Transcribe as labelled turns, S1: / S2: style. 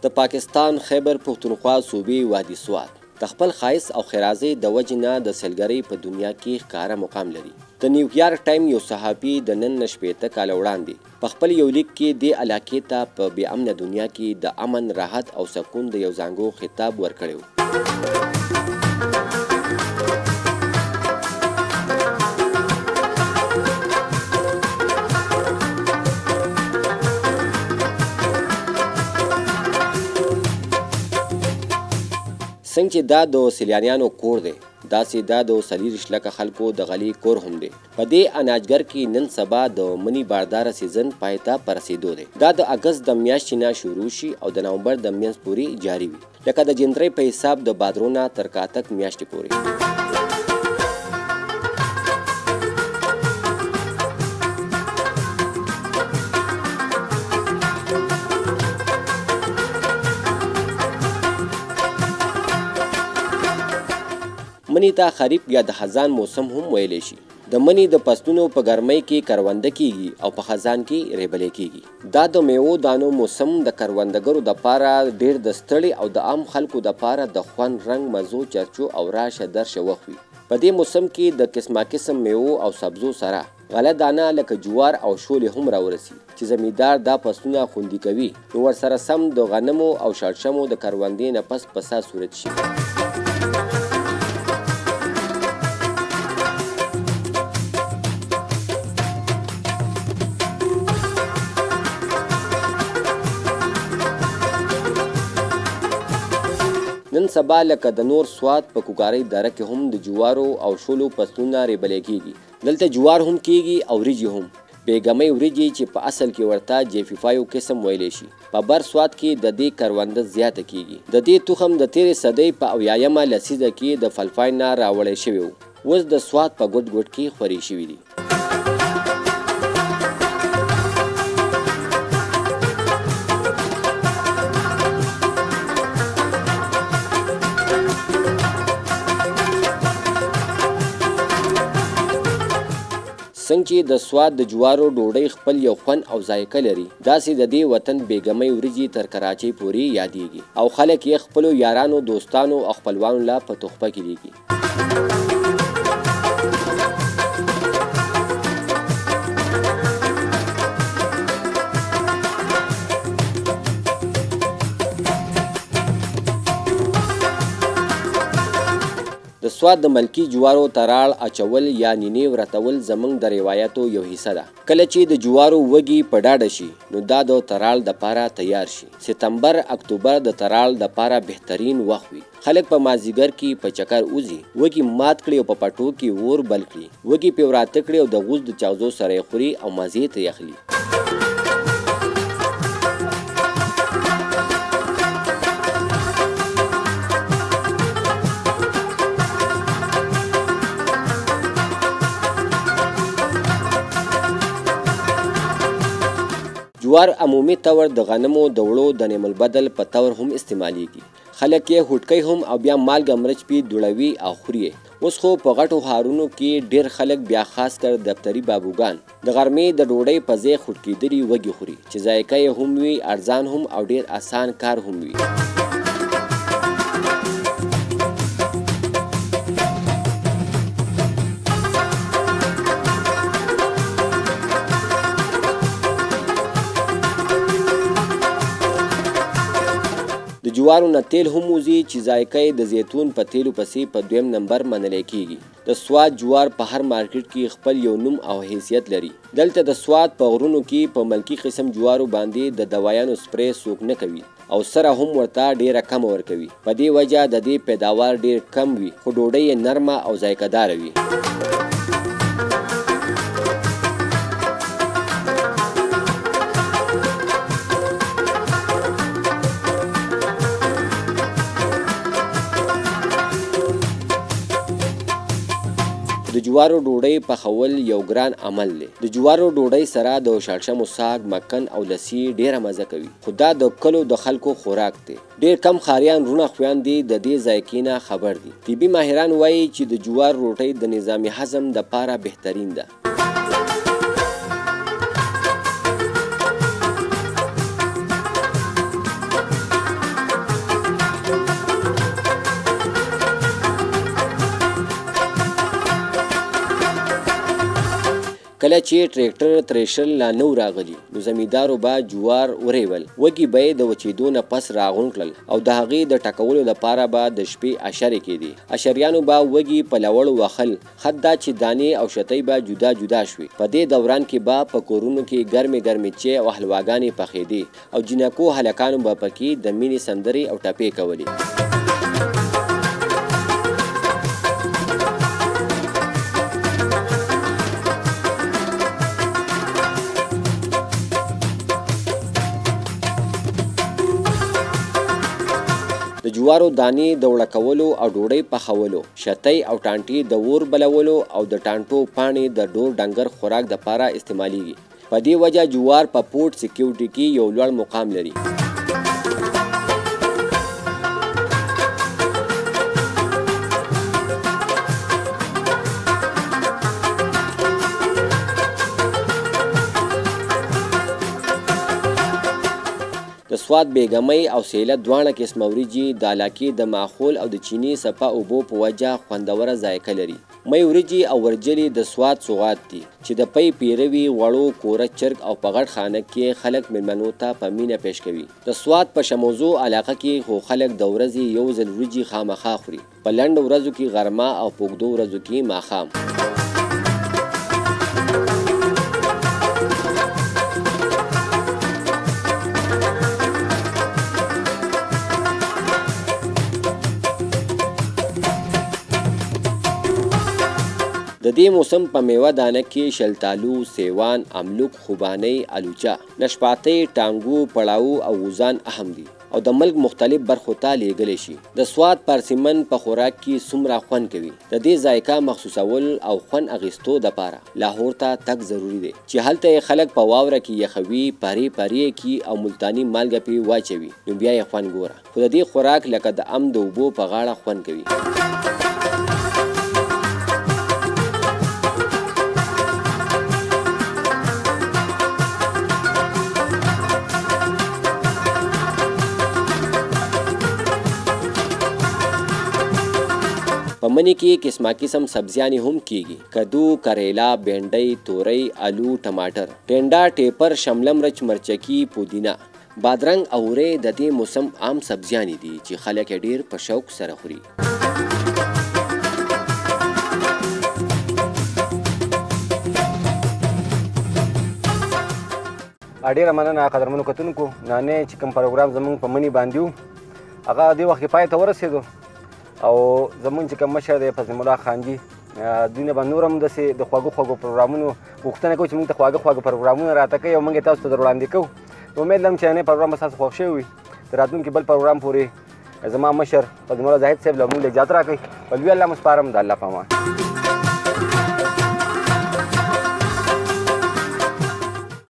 S1: د پاکستان خیبر پښتونخوا صوبې وادي سوات د خپل ښایست او ښېرازۍ د وجې نه د سیلګرۍ په دنیا کې ښکاره مقام لري. د نیویارک ټایم یو صحافي د نن نه شپېته کاله وړاندې په خپل یو لیک کې دې علاقې ته په بې امنه دنیا کې د امن، راحت او سکون د یو ځانګړو خطاب ورکړی و. څنګه چې دا د سیلانیانو کور دی، داسې دا د 40 لکه خلکو د غلې کور هم دی. په دې اناجګر کې نن سبا د منی بارداره سیزن پای ته په رسېدو دی. دا د اګست د میاشتې نه شروع شي او د نومبر د منځ پورې جاري وي، لکه د جنورۍ په حساب د بادرونه تر کاتک میاشتې پورې. منی ته خریف یا د خزان موسم هم ویلی شي. د منی د فصلونو په ګرمۍ کې کرونده کیږي او په خزان کې ریبلې کیږي. دا د میوو دانو موسم د کروندګرو دپاره ډېر د ستړي او د عام خلکو دپاره د خوند، رنګ، مزو، چرچو او راشه درشه وخت وي. په دې موسم کې د قسمه قسم میوو او سبزو سره غله دانه لکه جوار او شولې هم راورسي چې زمیندار دا فصلونه خوندي کوي، نو ورسره سم د غنمو او شړشمو د کروندې نه پس پسا صورت شي. نن سبا لکه د نور سوات په کوکارۍ دره کې هم د جوارو او شولو فصلونه ریبلې کیږي. دلته جوار هم کیږي او وریجې هم. بیګمۍ وریجې چې په اصل کې ورته جیفیفایو قسم ویلی شي. په بر سوات کې د دې کرونده زیاته کیږي. د دې تخم د تیرې صدۍ په 80مه لسیزه کې د فلپاین نه راوړی شوی و. اوس د سوات په ګوټ ګوټ کې خورې شوي دي. څنګه چې د سوات د جوارو ډوډۍ خپل یو خوند او ذایقه لري، داسې د دې وطن بیګمۍ وریجې تر کراچۍ پورې یادېږي او خلک یې خپلو یارانو، دوستانو او خپلوانو لا په تحفه کې لیږي. د سوات د ملکي جوارو تراړ اچول یا نینې ورتول زموږ د روایتو یو حصه ده. کله چې د جوارو وږي په ډاډه شي نو دا د تراړ دپاره تیار شي. سپتمبر، اکتوبر د تراړ دپاره بهترین وخت وي. خلک په مازدیګر کې په چکر وځي، وږي مات کړي او په پټو کې اور بل کړي، وږي پې وراته کړي او د غوز د چاوزو سره یې خوري او مزې ته یې اخلي. جوار عمومي طور د غنمو د وړو د نعم البدل په طور هم استعمالیږي. خلک یې هوټکۍ هم او بیا مالګه مرچ پې دوړوي او خوري. اوس خو په غټو ښارونو کې ډېر خلک، بیا خاص کر دفتري بابوګان، د غرمې د ډوډۍ په ځای خوټکېدلي وږي خوري چې ذایقه یې هم وي، ارزان هم او ډېر اسان کار هم وي. د جوارو نه تیل هم وځي چې ذایقه یې د زیتون په تیلو پسې په 2م نمبر منلی کیږي. د سوات جوار په هر مارکیټ کې خپل یو نوم او حیثیت لري. دلته د سوات په غرونو کې په ملکي قسم جوارو باندې د دوایانو سپری څوک نه کوي او سره هم ورته ډیره کم ورکوي. په دې وجه د دې پیداوار ډیر کم وي، خو ډوډۍ یې نرمه او ذایقه داره وي. د جوارو ډوډۍ پخول یو ګران عمل دی. د جوارو ډوډۍ سره د شړشمو ساګ، مکن او لسی ډیره مزه کوي، خو دا د کلو د خلکو خوراک دی. ډیر کم ښاریان رونه خویندې د دې ذایقې نه خبر دي. طبي ماهران وایي چې د جوار روټۍ د نظام هضم دپاره بهترین ده. کله چې ټریکټر تریشر لا نو راغلی نو زمیندارو به جوار وریول، وږي به یې د وچېدو نه پس راغونډ کړل او د هغې د ټکولو لپاره به د شپې اشرې کېدې. اشریانو به وږي په لوړ وهل، حد دا چې دانې او شتۍ به جدا جدا شوې. په دې دوران کې به په کورونو کې ګرمې ګرمې چای او حلواګانې پخېدې او جنکو هلکانو به پکې د مینې سندرې او ټپې کولې. د جوارو دانې د وړه کولو او ډوډۍ پخولو، شتۍ او ټانټې د اور بلولو او د ټانټو پاڼې د ډور ډنګر خوراک دپاره استعمالیږي. په دې وجه جوار په پورټ سکیورټي کې یو لوړ مقام لري. د سوات بیګمۍ او سیله دواړه قسمه وریجې د علاقې د ماحول او د چیني صفا اوبو په وجه خوندوره ذایقه لري. مۍ وریجې او ورجلې د سوات سوغات دي چې د پۍ پیروي، غوړو، کوره چرګ او په غټ خانه کې خلک میلمنو ته په مینه پیش کوي. د سوات په شموزو علاقه کې خو خلک د ورځې یو ځل وریجې خامخا خوري، په لنډو ورځو کې غرمه او په اوږدو ورځو کې ماښام. د دې موسم په میوه دانه کې شلتالو، سیوان، املوک، خوبانۍ، الوچه، نشپاتۍ، ټانګو، پړاو او غوزان اهم دي او د ملک مختلف برخو ته لیږلی شي. د سوات پرسیمن په خوراک کې څومره خوند کوي، د دې ذایقه مخصوصول او خوند اخیستو دپاره لاهور ته تګ ضروري دی چې هلته یې خلک په واوره کې یخوي، پرې پرې کي او ملتاني مالګه پې واچوي، نو بیا یې خوند ګوره. خو د دې خوراک لکه د ام د اوبو په غاړه خوند کوي. په مني کې قسمه قسم سبزیانې هم کیږي: کدو، کریلا، بینډۍ، تورۍ، الو، ټماټر، ټینډا، ټیپر، شمله مرچ، مرچکي، پودینه، بادرنګ او وری د دې موسم عام سبزیانې دي چې خلک یې ډیر په شوق سره خوري.
S2: ډیره مننه قدرمنو کتونکو. نانې چې کوم پروګرام زموږ په مني باندې و هغه دې وخت کې پای ته ورسېدو او زمونږ چې کوم مشر دی فضل الله خانجي دوی نه به نور هم داسې د خوږو خوږو پروګرامونو غوښتنه کوو چې موږ ته خواږه خواږه پروګرامونه راته کوي او موږ یې تاسو ته در وړاندې کوو. امید لرم چې نننی پروګرام به ستاسو خوښ شوی وي. د راتلونکي بل پروګرام پورې زما مشر فضل الله زاهد صاحب له موږ اجازه راکوي. په لوی الله مو سپارم. د الله په امان.